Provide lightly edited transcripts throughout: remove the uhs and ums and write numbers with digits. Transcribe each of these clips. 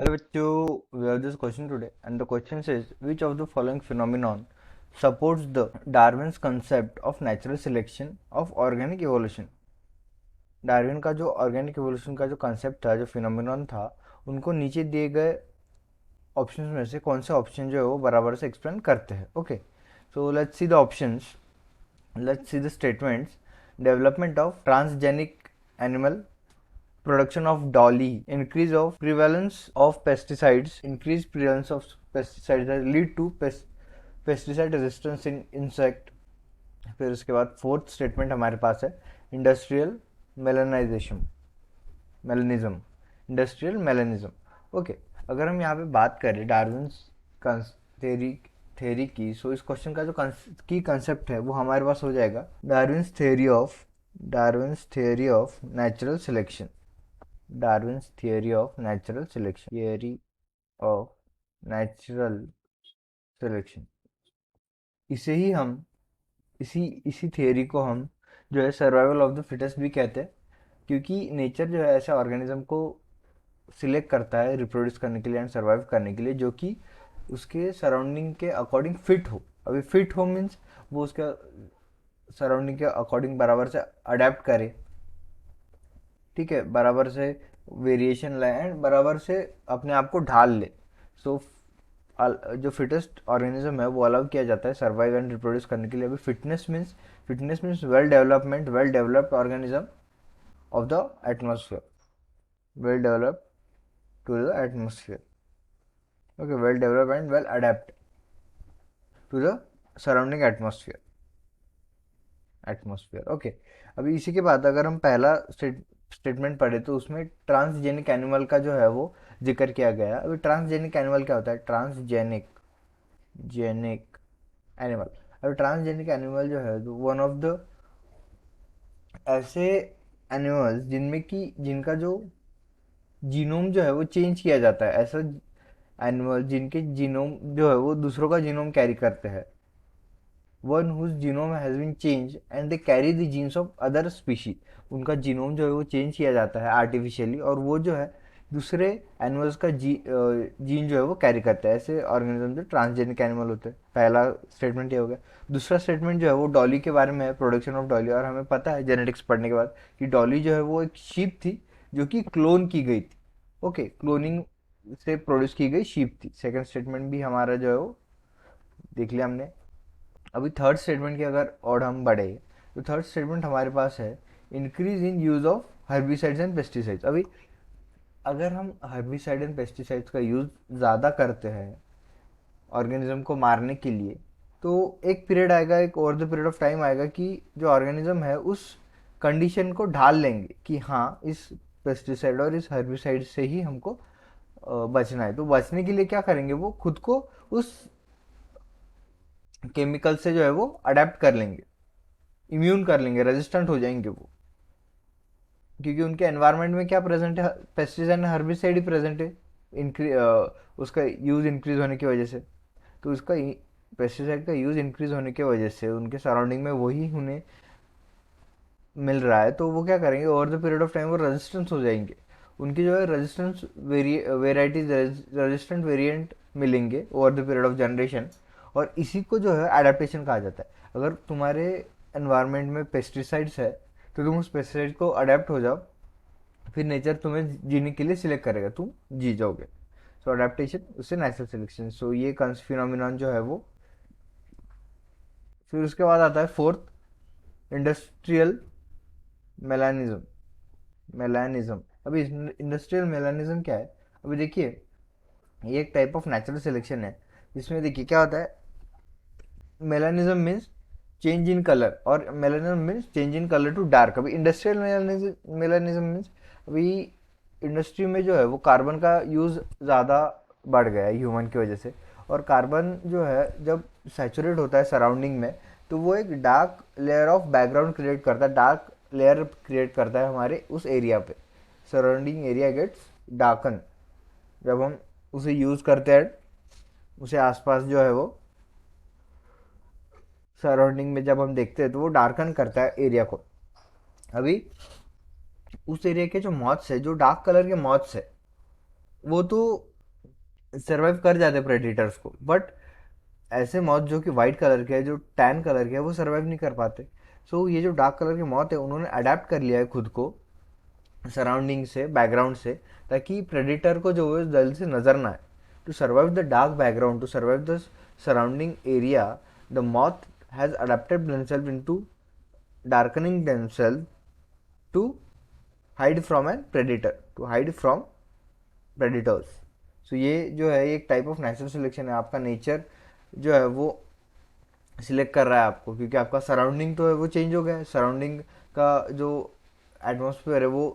Hello bachcho, we have this question today and the question says which of the following phenomenon supports the Darwin's concept of natural selection of organic evolution। Darwin का जो organic evolution का जो concept था, जो phenomenon था, उनको नीचे दिए गए ऑप्शंस में से कौन से ऑप्शन जो है वो बराबर से एक्सप्लेन करते हैं। Okay, so let's see the options, let's see the statements. Development of transgenic animal, production of dolly, increased prevalence of pesticides that lead to pesticide resistance in insect। फिर उसके बाद फोर्थ स्टेटमेंट हमारे पास है industrial melanization melanism industrial melanism. Okay, अगर हम यहाँ पे बात करें डार्विन थेरी थेरी की, सो इस क्वेश्चन का जो की कंसेप्ट है वो हमारे पास हो जाएगा Darwin's theory of natural selection. Darwin's theory of natural selection, theory of natural selection. इसे ही हम इसी इसी थियरी को हम जो है सर्वाइवल ऑफ द फिटेस्ट भी कहते हैं, क्योंकि नेचर जो है ऐसे ऑर्गेनिज्म को सिलेक्ट करता है रिप्रोड्यूस करने के लिए एंड सर्वाइव करने के लिए, जो कि उसके सराउंडिंग के अकॉर्डिंग फिट हो। अभी फिट हो मीन्स वो उसके सराउंडिंग के अकॉर्डिंग बराबर से अडेप्ट करे, ठीक है, बराबर से वेरिएशन लाए एंड बराबर से अपने आप को ढाल ले। सो जो फिटेस्ट ऑर्गेनिज्म है वो अलाउ किया जाता है सर्वाइव एंड रिप्रोड्यूस करने के लिए। अभी fitness means well developed organism of the atmosphere, well developed to the atmosphere. Okay, well developed and well adept to the surrounding atmosphere. Okay, अभी इसी के बाद अगर हम पहला स्टेटमेंट पढ़े तो उसमें ट्रांसजेनिक एनिमल का जो है वो जिक्र किया गया। अभी ट्रांसजेनिक एनिमल क्या होता है? Transgenic genic animal. अभी ट्रांसजेनिक एनिमल जो है वन ऑफ द ऐसे एनिमल्स जिनमें कि जिनका जो जीनोम जो है वो चेंज किया जाता है, ऐसा एनिमल जिनके जीनोम जो है वो दूसरों का जीनोम कैरी करते हैं। One whose genome has been change and they carry the genes of other species. उनका जीनोम जो है वो चेंज किया जाता है आर्टिफिशियली, और वो जो है दूसरे एनिमल्स का जीन जो है वो कैरी करता है। ऐसे ऑर्गेनिज्म जो ट्रांसजेनिक एनिमल होते हैं। पहला स्टेटमेंट ये हो गया। दूसरा स्टेटमेंट जो है वो डॉली के बारे में है, प्रोडक्शन ऑफ डॉली। और हमें पता है जेनेटिक्स पढ़ने के बाद कि डॉली जो है वो एक शीप थी जो कि क्लोन की गई थी। ओके, क्लोनिंग से प्रोड्यूस की गई शीप थी। सेकंड स्टेटमेंट भी हमारा जो है वो देख लिया हमने। अभी थर्ड स्टेटमेंट की अगर और हम बढ़े तो थर्ड स्टेटमेंट हमारे पास है increase in use of herbicides and pesticides. अभी अगर हम हर्बिसाइड एंड पेस्टिसाइड्स का यूज ज़्यादा करते हैं ऑर्गेनिज्म को मारने के लिए, तो एक पीरियड आएगा, एक over the period of time आएगा कि जो ऑर्गेनिज्म है उस कंडीशन को ढाल लेंगे कि हाँ, इस पेस्टिसाइड और इस हर्बिसाइड से ही हमको बचना है। तो बचने के लिए क्या करेंगे? वो खुद को उस केमिकल से जो है वो अडेप्ट कर लेंगे, इम्यून कर लेंगे, रेजिस्टेंट हो जाएंगे वो, क्योंकि उनके एनवायरनमेंट में क्या प्रेजेंट है? Pesticide and herbicide he present है। उसका यूज इंक्रीज होने की वजह से, तो उसका पेस्टिसाइड का यूज इंक्रीज होने की वजह से उनके सराउंडिंग में वही उन्हें मिल रहा है। तो वो क्या करेंगे? Over the period of time वो रेजिस्टेंस हो जाएंगे। उनकी जो है रेजिस्टेंस वेराइटीज, रेजिस्टेंट वेरिएंट मिलेंगे over the period of generation, और इसी को जो है एडेप्टेशन कहा जाता है। अगर तुम्हारे एनवायरनमेंट में पेस्टिसाइड्स है तो तुम उस पेस्टिसाइड को अडेप्ट हो जाओ, फिर नेचर तुम्हें जीने के लिए सिलेक्ट करेगा, तुम जी जाओगे। सो अडेप्टेशन उससे नेचुरल सिलेक्शन। सो ये फिनोमिनन जो है वो। फिर उसके बाद आता है फोर्थ, इंडस्ट्रियल मेलानिज्म। अभी इंडस्ट्रियल मेलानिज्म क्या है? अभी देखिए, ये एक टाइप ऑफ नेचुरल सिलेक्शन है जिसमें देखिए क्या होता है। Melanism means change in colour, और melanism means change in colour to dark. अभी इंडस्ट्रियल मेलानिज्म मीन्स अभी इंडस्ट्री में जो है वो कार्बन का यूज़ ज़्यादा बढ़ गया है ह्यूमन की वजह से, और कार्बन जो है जब सैचुरेट होता है सराउंडिंग में, तो वो एक dark layer of background create करता है, डार्क लेयर क्रिएट करता है हमारे उस एरिया पे। सराउंडिंग एरिया गेट्स डार्कन जब हम उसे यूज़ करते हैं, उसे आसपास जो है वो सराउंडिंग में जब हम देखते हैं तो वो डार्कन करता है एरिया को। अभी उस एरिया के जो मॉथ्स है, जो डार्क कलर के मॉथ्स है, वो तो सरवाइव कर जाते प्रेडिटर्स को, बट ऐसे मॉथ जो कि वाइट कलर के है, जो टैन कलर के है, वो सरवाइव नहीं कर पाते। सो ये जो डार्क कलर के मॉथ है, उन्होंने अडेप्ट कर लिया है खुद को सराउंडिंग से, बैकग्राउंड से, ताकि प्रेडिटर को जो है जल्द से नजर ना आए। To survive the dark background, to survive the surrounding area, the moth has adapted themselves into darkening themselves to hide from an predator, to hide from predators. सो ये जो है एक टाइप ऑफ नेचुरल सिलेक्शन है। आपका nature जो है वो select कर रहा है आपको, क्योंकि आपका सराउंडिंग तो है वो चेंज हो गया है। सराउंडिंग का जो एटमॉस्फेयर है वो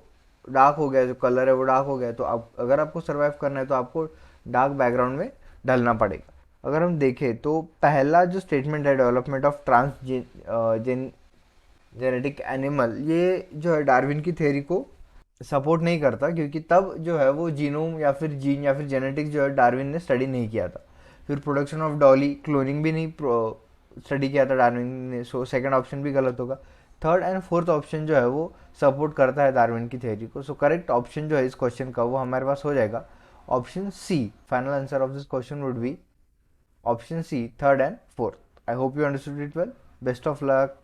डार्क हो गया है, जो कलर है वो डार्क हो गया है। तो आप अगर आपको सर्वाइव करना है तो आपको डार्क बैकग्राउंड में ढलना पड़ेगा। अगर हम देखें तो पहला जो स्टेटमेंट है, डेवलपमेंट ऑफ जेनेटिक एनिमल, ये जो है डार्विन की थ्योरी को सपोर्ट नहीं करता, क्योंकि तब जो है वो जीनोम या फिर जीन या फिर जेनेटिक्स जो है डार्विन ने स्टडी नहीं किया था। फिर प्रोडक्शन ऑफ डॉली, क्लोनिंग भी नहीं स्टडी किया था डार्विन ने। सो सेकंड ऑप्शन भी गलत होगा। थर्ड एंड फोर्थ ऑप्शन जो है वो सपोर्ट करता है डार्विन की थ्योरी को। सो करेक्ट ऑप्शन जो है इस क्वेश्चन का वो हमारे पास हो जाएगा option C. Final answer of this question would be option C, third and fourth. I hope you understood it well. Best of luck.